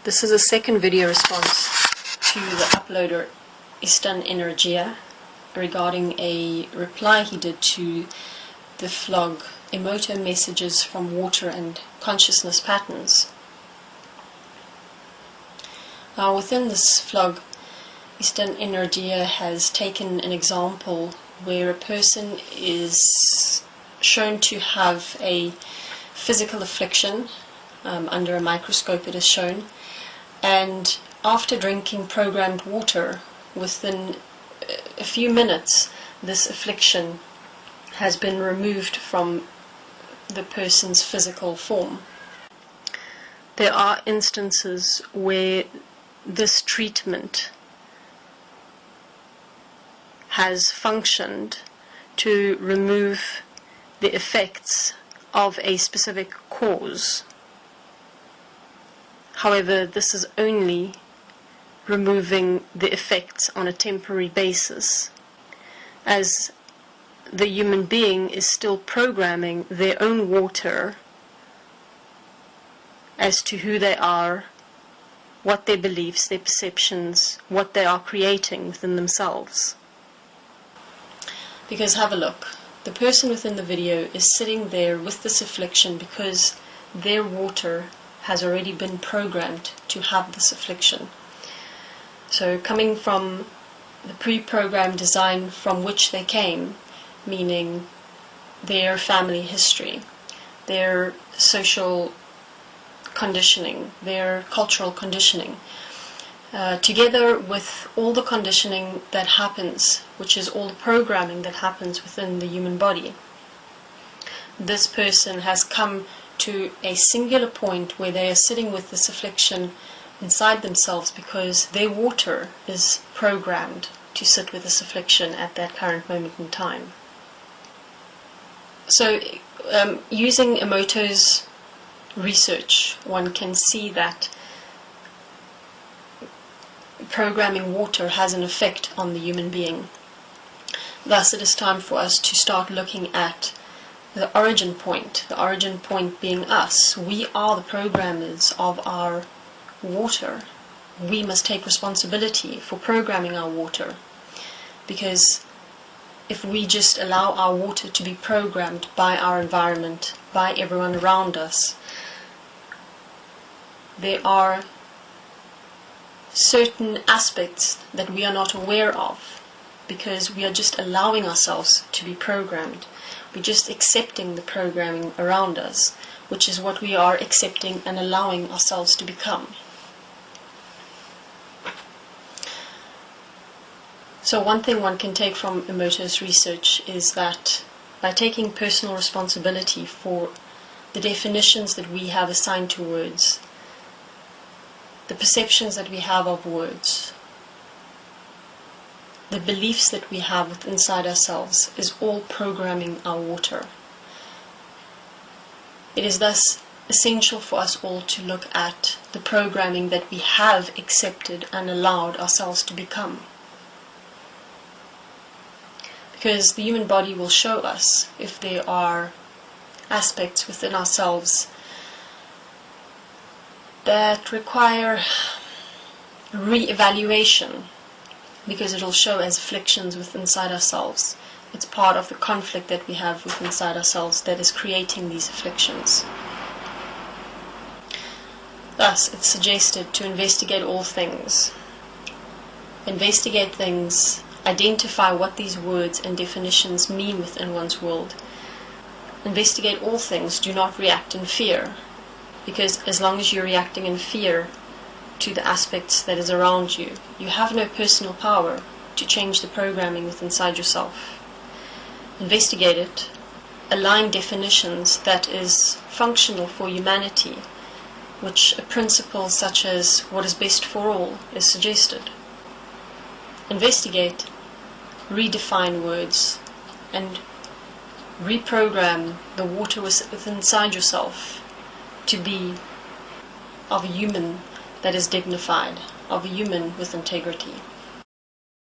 This is a second video response to the uploader Istan Energia regarding a reply he did to the vlog Emoto Messages from Water and Consciousness Patterns. Now within this vlog, Istan Energia has taken an example where a person is shown to have a physical affliction. Under a microscope it is shown, and after drinking programmed water, within a few minutes this affliction has been removed from the person's physical form. There are instances where this treatment has functioned to remove the effects of a specific cause. However, this is only removing the effects on a temporary basis, as the human being is still programming their own water as to who they are, what their beliefs, their perceptions, what they are creating within themselves. Because have a look, the person within the video is sitting there with this affliction because their water has already been programmed to have this affliction. So coming from the pre-programmed design from which they came, meaning their family history, their social conditioning, their cultural conditioning, together with all the conditioning that happens, which is all the programming that happens within the human body, this person has come to a singular point where they are sitting with this affliction inside themselves because their water is programmed to sit with this affliction at that current moment in time. So using Emoto's research, one can see that programming water has an effect on the human being. Thus it is time for us to start looking at the origin point being us. We are the programmers of our water. We must take responsibility for programming our water, because if we just allow our water to be programmed by our environment, by everyone around us, there are certain aspects that we are not aware of because we are just allowing ourselves to be programmed. We're just accepting the programming around us, which is what we are accepting and allowing ourselves to become. So one thing one can take from Emoto's research is that by taking personal responsibility for the definitions that we have assigned to words, the perceptions that we have of words, the beliefs that we have inside ourselves, is all programming our water. It is thus essential for us all to look at the programming that we have accepted and allowed ourselves to become. Because the human body will show us if there are aspects within ourselves that require re-evaluation, because it will show as afflictions within inside ourselves. It's part of the conflict that we have within inside ourselves that is creating these afflictions. Thus, it's suggested to investigate all things. Investigate things, identify what these words and definitions mean within one's world. Investigate all things, do not react in fear, because as long as you're reacting in fear to the aspects that is around you, you have no personal power to change the programming within inside yourself. Investigate it, align definitions that is functional for humanity, which a principle such as what is best for all is suggested. Investigate, redefine words, and reprogram the water within inside yourself to be of a human that is dignified, of a human with integrity.